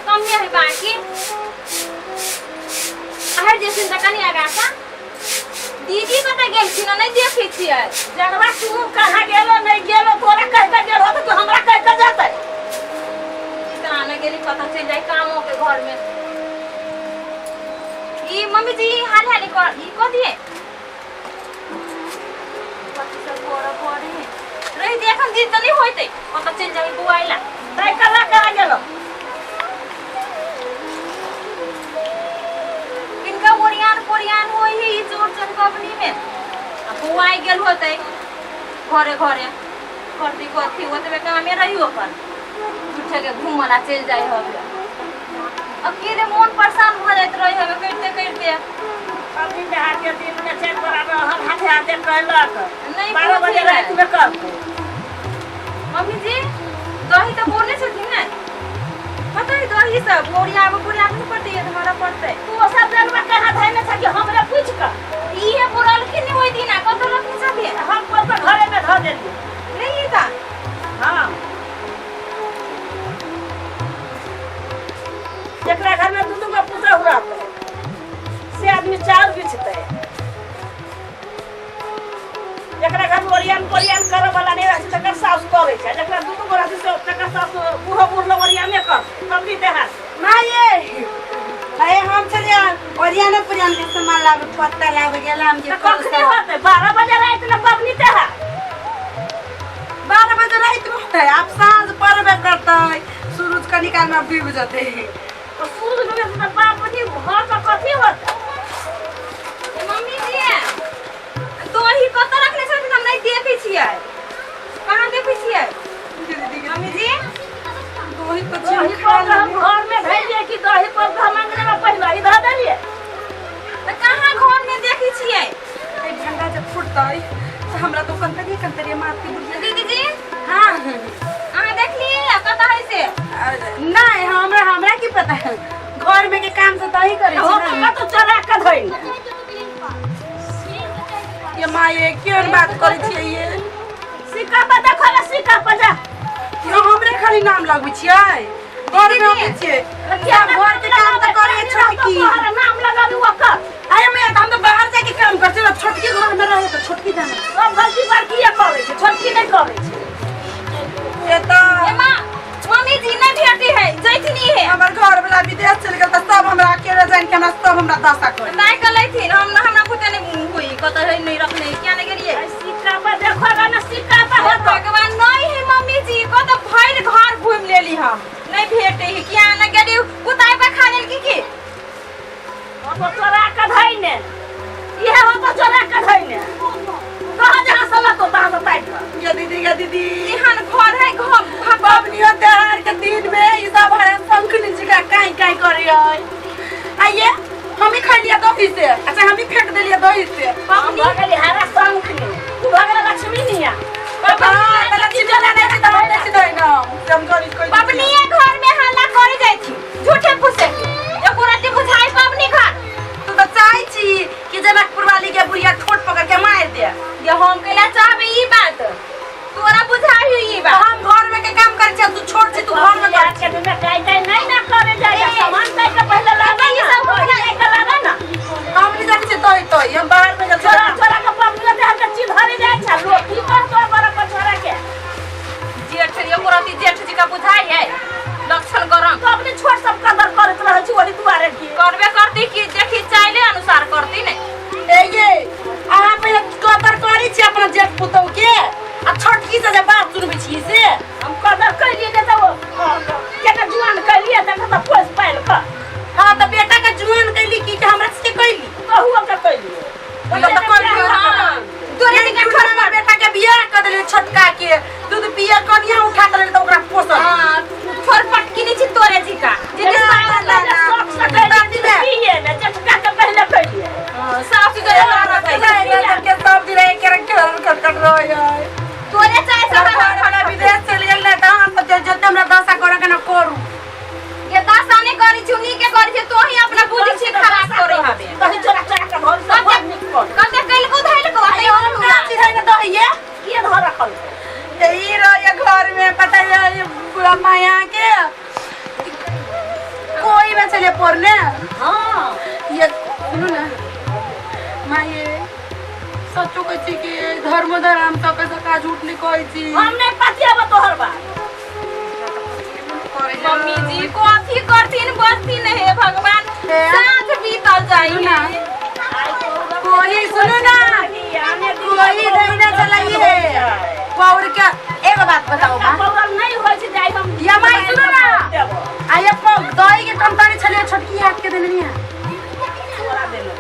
कम है बाकी आहर जैसे तकनी आगा का दीदी कत गेल छी न नहीं देखै छियै जनवा तू कहां गेलो नहीं गेलो तोरा कह के गेलो तो हमरा कह के जातै इतना न गेली पता चल जाए कामों के घर में ई मम्मी जी हाल हाल कर ई को दिए पति सब कोरा कोरे रही देखन दी त नहीं होइते पता चल जाए बुआइला तै कला करा गेलो इनका ओरियान होई है ई चोर जनकपनी में अब बुआई गेल होते घरे घरे करती कथी ओतबे कामे रहियो कर झूठे के घूमला चल जाए हो अकेले मन परेशान हो जात रही हमें करते करते अभी नहा के दिन में चेक करावे हम हाथे हाथे कहलक नहीं 12 बजे रात में कर मम्मी जी दही तो बोले छथिन ना पता है दही सब बोरिया नहीं पड़ती है तुम्हारा पड़ते तू सब जनवा कहां धैने छ कि हमरा पूछ के ई है बोलल कि नहीं होई दिना कत रखनी सब है हम पर घरे में ध देली नहीं था हां एकरा घर में दूध का पूजा हुआ से आदमी चार बिछते एकरा घर में ओरियान करे वाला नहीं रहै तकर सास करे छै जकरा दूध गोरा से तकर सास बूढ़ो बूढ़ ओरियान में कर तब भी देहात ना ये अरे हम चले ओरियान पुरियान के सामान लावे पत्ता लावे गेला हम जे कखनी होते 12 बजे रात में पबनी देहात 12 बजे रात में होते आप सांझ पड़बे करते सूरज का निकाल में डूब जाते तो सूरज में तो बाप जी घर का कथी होता मम्मी जी दही कत रखले छथिन हम नहीं देखै छियै कहां देखै छियै मम्मी जी दही तो दही पर हम घर में धैलिए कि दही पर हम अंगने में पहले ही ध देलिए त कहां घर में देखै छियै ए झंडा जब फुटतै तो हमरा तो कंतरी मारती बुझिए दीदी जी हां अहाँ देखली कत है से नहीं हमरा की पता है घर में के काम से दही करे हो का तो चरा के धइल ये माँ ये केन बात करे छियै ये सिक्का पर देखला सिक्का पर जा ये हमरे खाली नाम लगबै छियै घर में आबै छियै क्या घर के काम तो करे छोटकी तोहरा नाम लगाबी ओकर आय मैं हम तो बाहर जाके काम करते ना छोटकी घर में रहे तो छोटकी जाने सब गलती बड़की ये करे छै छोटकी नहीं करे छै ये तो ए मां मम्मी जी नहीं भेटी है जैतनी है हमर घर वाला विदेश चल गेल त सब हमरा अकेले जान के हमरा सब हमरा दशा कर नहीं कलै थी हमरा पता नहीं कोई कत है नहीं रखने क्या नहीं गेलिए सिक्का पर देखोगा ना सिक्का पर हे भगवान नहीं है मम्मी जी कत भइल घर घूम लेली हम नहीं भेटे है क्या न गेली कुताई पे खा लेल की तो चोरा के धइने ये हो तो चोरा के धइने कहां जहां सला तो तहां तो टाइट ये दीदी इहन घर है घर बाबनियो त्योहार के दिन में ई सब है शंख निचिका काई काई करे है आइए हम ही खा लिया दही से अच्छा हम ही फेंक देलिए दही से हम भगली हरा शंख ने तू भगला लक्ष्मी निया लक्ष्मी वाला नहीं तो हम नहीं दही ना हम करी कोई पबनी घर में हल्ला करे जाई थी झूठे फुसे एको राती बुझाई पबनी घर तू तो चाहे छी कि जनकपुर वाली के बुढ़िया ठोट पकड़ के मार दे ये हम केला चाहबे ई बात तोरा बुझाई हुई ई बात हम घर में के काम कर छ तू छोड़ छी तू घर में कर के में काई काई नहीं ना करे जाए सामान काई के पहले लगा ये सब हो जाए के लगा ना हम नहीं जाने से तो हम बाहर में जब चोरा चोरा के पबनी दे के चीज भरे जाए छ लोग की कर तो बड़ा पछोरा के जेठ एको राती जेठ जी का बुझाई है लक्षण गरम तो अपने छोट सब कदर करत रह छी ओली दुआरे की करबे करती कि देखी चाइले अनुसार करती ने ए ये आप ये कदर करी छी अपना जेठ पुतौ के आ छोटकी से बात सुनबे छी से हम कदर कर लिए दे तो केना जुआन कर लिए त तो पोस पाइल का हां तो बेटा का जुआन कैली की हमरा से कैली तो हुआ का कैली तो कर हां तोरे के घर में बेटा के बियाह कर देले छोटका के दूध पिया कनिया उठा के ले तो ओकरा पोसल हां थोर पटकी नी छी तोरे जी का जे शौक से कैली पिए ना जटका के पहले कैली साफ की करे के सब दिन एक कट रहो यार तोरे चाहे सब बड़ा विदेश चल गेल ना त हम तो जते हमरा दशा करे के ना करू ये दशा नहीं करी चुनी के करी छे तो ही अपना बुद्धि से खराब करे हबे कहीं चोरा चोरा के घर सब निक कर कते कैल को धैल को अरे हम नाची है ना तो ये के धर रखल यही रहो ये घर में पता है ये पूरा माया के चलिए पढ़ने। हाँ ये सुनो ना माँ, ये सचो कहती कि धर्म धर्म सके सका झूठ नहीं कहती। हम नहीं पतिया बा तोहर बात। मम्मी जी को अथी करतीन बसती नहीं है भगवान साथ बीतल जाई ना। कोई सुनो ना, कोई नहीं ना चलाई है और क्या। एक बात बताओ माँ, पौरल नहीं होय छै जाई हम या माँ सुनो ना, आये पग दही के कंटारी छलिए छोटकी हाथ के देने नहीं है तोरा देलो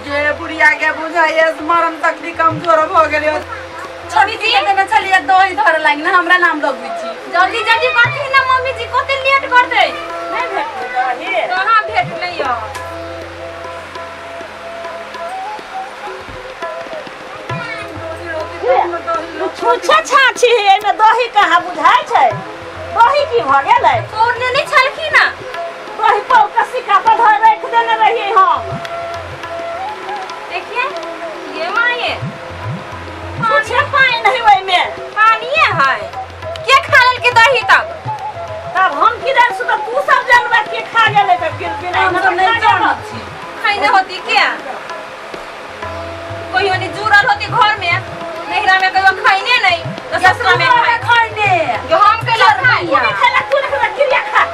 जे बुढ़िया के बुझाइए मरम तक भी कमजोर हो गेलियो। छोटी जी के देने छलिए दही धर लाग ना हमरा नाम लगबी छी। जल्दी जल्दी करती ना मम्मी जी कते लेट करते नहीं भेट दही कहां भेट नहीं हो। छुछे छाछी है में दही कहाँ बुझाय छै। दही की भ गेलै तोरने नहीं छलखी ना दही पाउ कसी का पर धर रख देने रहिए हम। देखिए ये माँ ये छुछे पानी नहीं ओय में पानी है के खा लेल के दही तब हम किधर से तो तू सब जानबा के खा गेले त गिर बिना हम सब नहीं जानत छी। खाइने होती क्या कोई होनी जुड़ल होती घर में नहिरा में कहियो खाइने नहीं तो ससुरा में खाइने जो हम के लोग खाई तू नहीं खेला तू नहीं खेला क्रिया खा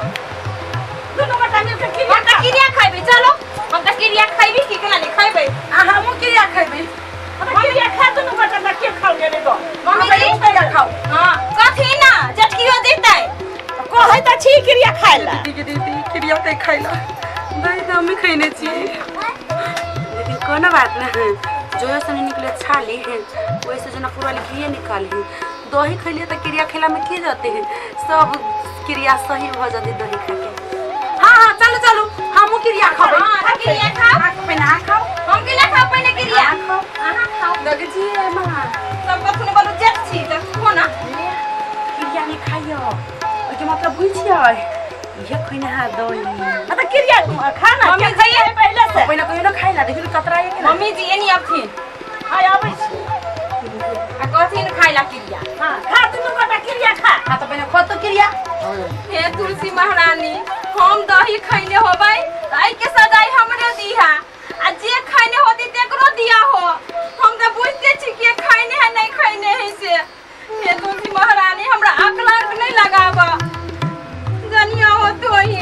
दोनों गोटा मिलके क्रिया हम तो क्रिया खाइबे चलो हम तो क्रिया खाइबे की केना नहीं खाइबे हमहु क्रिया खइबे। हम क्रिया खा दोनों गोटा त के खाओ गेले तो मम्मी जी क्रिया खाओ। हां कथी ना चटकियो देतै कहै त छी क्रिया खाइला दीदी क्रिया ते खाइला दही तो हम खइने छी। लेकिन कोनो बात ना है जो से नहीं निकले छाली है वैसे जनकपुर वाली क्रिया निकाली है। दही खइले तो क्रिया खेला में की जाते हैं सब क्रिया सही हो जाती दही खा के। हाँ हाँ चलो चलो हमहु क्रिया खाओ। हां क्रिया खाओ पहना खाओ हम क्रिया खाओ पहले क्रिया खाओ आहा खाओ लगे जी मां सब कथु ने बोलो जेठ छी त खो ना क्रिया नहीं खाइयो ओके मतलब बुझियो ये खइने हा दही त क्रिया खाना मम्मी के जी खाइए पहले से पहले कहियो ना खाइला देखियो कतराए के ना। मम्मी जी एनी अबथिन हाय आबै छी आ कथिन खाइला क्रिया हां खा दोनों गोटा क्रिया खा हाँ तो पहले खो तो क्रिया। हे तुलसी महारानी हम दही खइले होबै आई के सजाई हमरे दीहा आ जे खइले होती तेकरो दिया हो हम त बुझते छी के खइने है नहीं खइने है से हे तुलसी महारानी हमरा अकलंक नहीं लगावा जनिया हो तो ही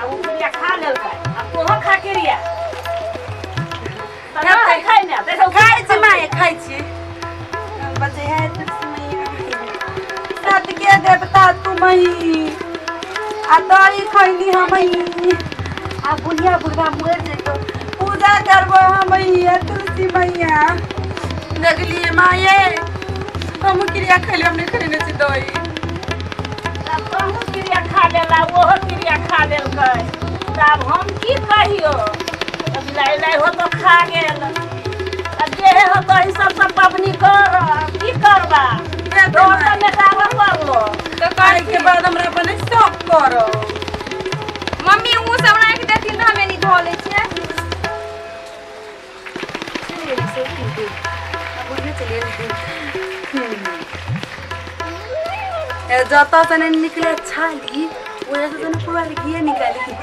अब क्रिया खा लेल का अब तोह खा क्रिया तब खाइ ना देखो खाइ छी माय खाइ छी बचे है तुलसी मैया सत के देवता तुमही आ दही खइली हमही आ बुढ़िया बुढ़ा मर जेतो पूजा करबो हमही तुलसी मैया। लगली माये हम क्रिया खइले हमने खइने छी दही अब कहूँ क्रिया खा लेला ओहो क्रिया खा लेल कै तब हम की कहियो अब लाई हो तो खा गेल अब जे हो तो ई सब पबनी कर की करबा दोस्त में कावर कर लो तो खाइ के बाद हमरा बने सब करो। मम्मी उ सब राख देथिन त हमे नहीं धो ले छियै जता से नहीं निकले छाली वजह से पूरा घी निकाली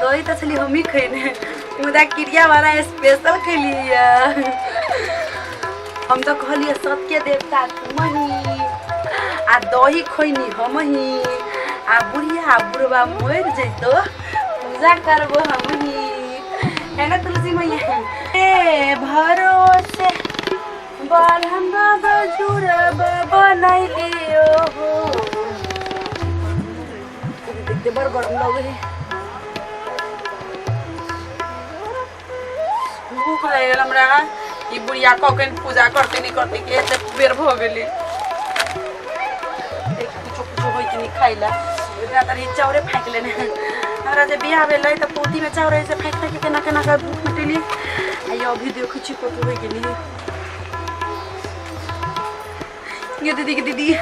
दही तो छली हम ही खइने मुदा क्रिया वाला स्पेशल खइली हम तो कहलिए सत्य देवता तुमही आ दही खइनी हमही आ बुढ़िया बुढ़वा मर जइतो पूजा करबो हमही है ना तुलसी मैया। ए भरोसे बाल हम जुरब बनैलियो हो देखते बड़ गरम लगे है भूख लगल हमरा ई बुढ़िया कखन पूजा करते नहीं करते के एते बेर भ गेली कुछो कुछो होई कि नहीं खाइला इतना तरी चावरे फेंक लेने हमरा जे बियाह भेलै त पोती में चावरे से फेंक फेंक के केना केना के भूख मिटेली आ ये अभी देखो छी कतो होई गेली ये दीदी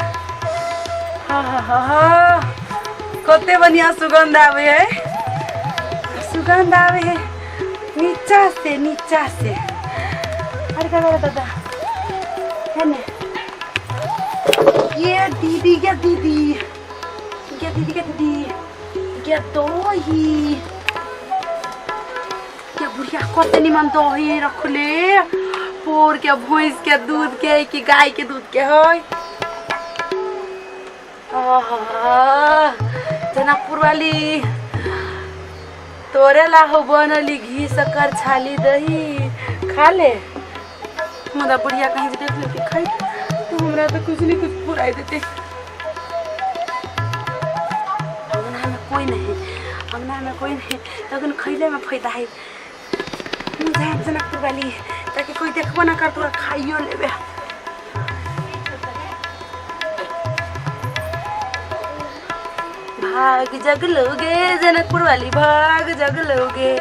हाँ हाँ हाँ हाँ कते बढ़िया सुगंध आवे है नीचा से अरे क्या दादा है ना ये दीदी के दही के बुढ़िया कते निमन दही रखले पोर के भैंस के दूध के कि गाय के दूध के है। जनकपुर वाली तोरे ला हो बनली घी शक्कर छाली दही खा ले। मदा बुढ़िया कहीं देख लेती खाई तो हमरा तो कुछ नहीं कुछ पुराई देते। अंगना में कोई नहीं लेकिन खैले में फायदा है। जनकपुर वाली ताकि कोई देखबो ना कर तोरा खाइयो लेबे। भाग जगलोगे जनकपुर वाली भाग जगलोगे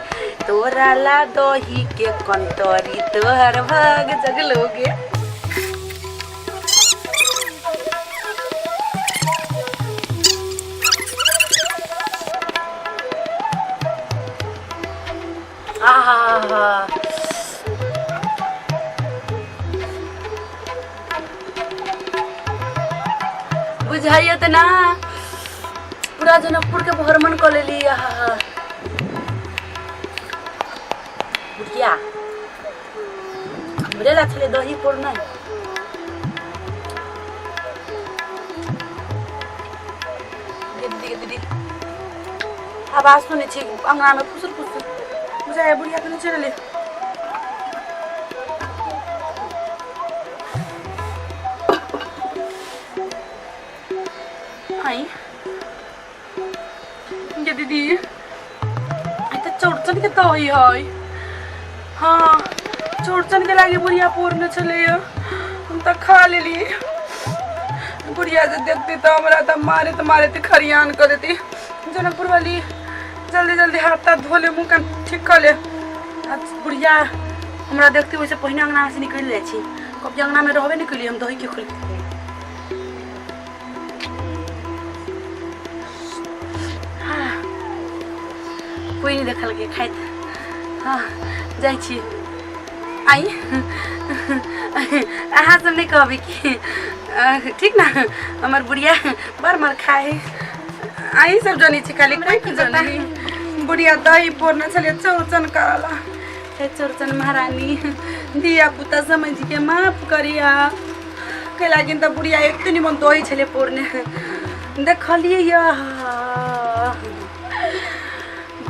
तोरा ला दही के कंतरी तोहर भाग जगलोगे। बुझाइए तो ना पूरा जनकपुर के भ्रमण कर लेली। बुढ़िया हमरे ला छले दही पोरना दीदी आवाज सुने छी अंगना में फुसुर बुझाए बुढ़िया के नीचे ले। हाय ये दीदी तो चौड़चन के दही है। हाँ चौड़चन के लागे बुढ़िया पोरने चले हम तो खा लेली। बुढ़िया से देखती तो हमारा तो मारे तो खरियान कर देती। जनकपुर वाली जल्दी जल्दी हाथ धो ले मुँह कान ठीक कर ले। बुढ़िया हमारा देखते वैसे पहिने अंगना से निकल जाए छी कब अंगना में रहबे निकली हम दही के खोल कोई नहीं देखल के खाइत। हाँ जाइ छी आई अहाँ सब नहीं कहबी कि ठीक ना हमार बुढ़िया बार खाए आई सब जानी छी खाली कोई के जानी। बुढ़िया दही पोरना चले चौरचन करला हे चौरचन महारानी दिया पुता समझ के माफ करिया के लागिन त बुढ़िया एक निमन दही छले पोरने देखलिए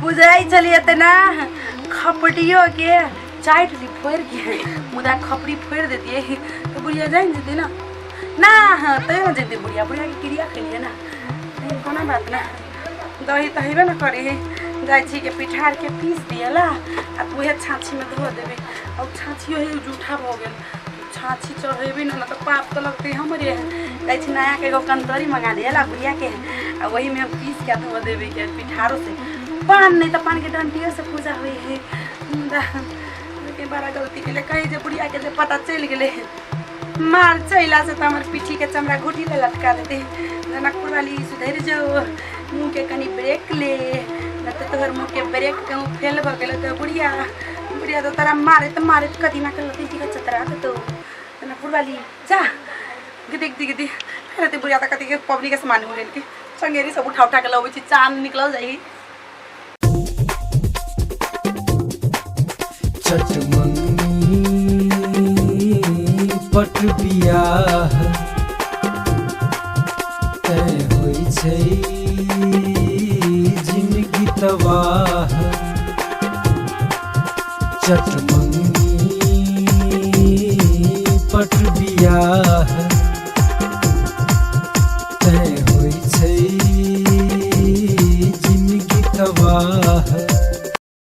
बुझाई चलिए त ना खपटियो के चाट ली फोड़ के मुदा खपड़ी फोड़ देती तो बुढ़िया जान जेती ना तो जेती बुढ़िया के क्रिया खेलिए ना कोनो बात ना दही तो हेबे ना करे जाई छी के पिठार के पीस दिएला आ उहे छाछी में धो देबे और छाछी हे जूठा हो गेल छाछी चढ़ेबे ना तो पाप तो लगते हमरे जाई छी नया के एगो कंतरी मंगा दिएला बुढ़िया के आ वही में पीस के धो देबे के पिठारो से पान नहीं तो पान के डंटियों से पूजा हुई है। के बड़ा गलती के लिए कहीं जे बुढ़िया के जे पता चल गए मार चैला से तो हमारे पीठी के चमड़ा घुटी ले लटका देते। जनकपुर वाली सुधर जाओ मुँह के कनी ब्रेक ले न तो तोहर मुँह के ब्रेक कहूँ फेल भ गए तो बुढ़िया तो तोरा मारे तो कदी ना कर चतरा तो जनकपुर वाली जा गिदी फिर बुढ़िया तो कति के पब्लिक के सामान हो के संगेरी सब उठा के लबे चांद निकल जाई। पट बियाह तय होइ छै जिंदगी तबाह चटमंगी पट बियाह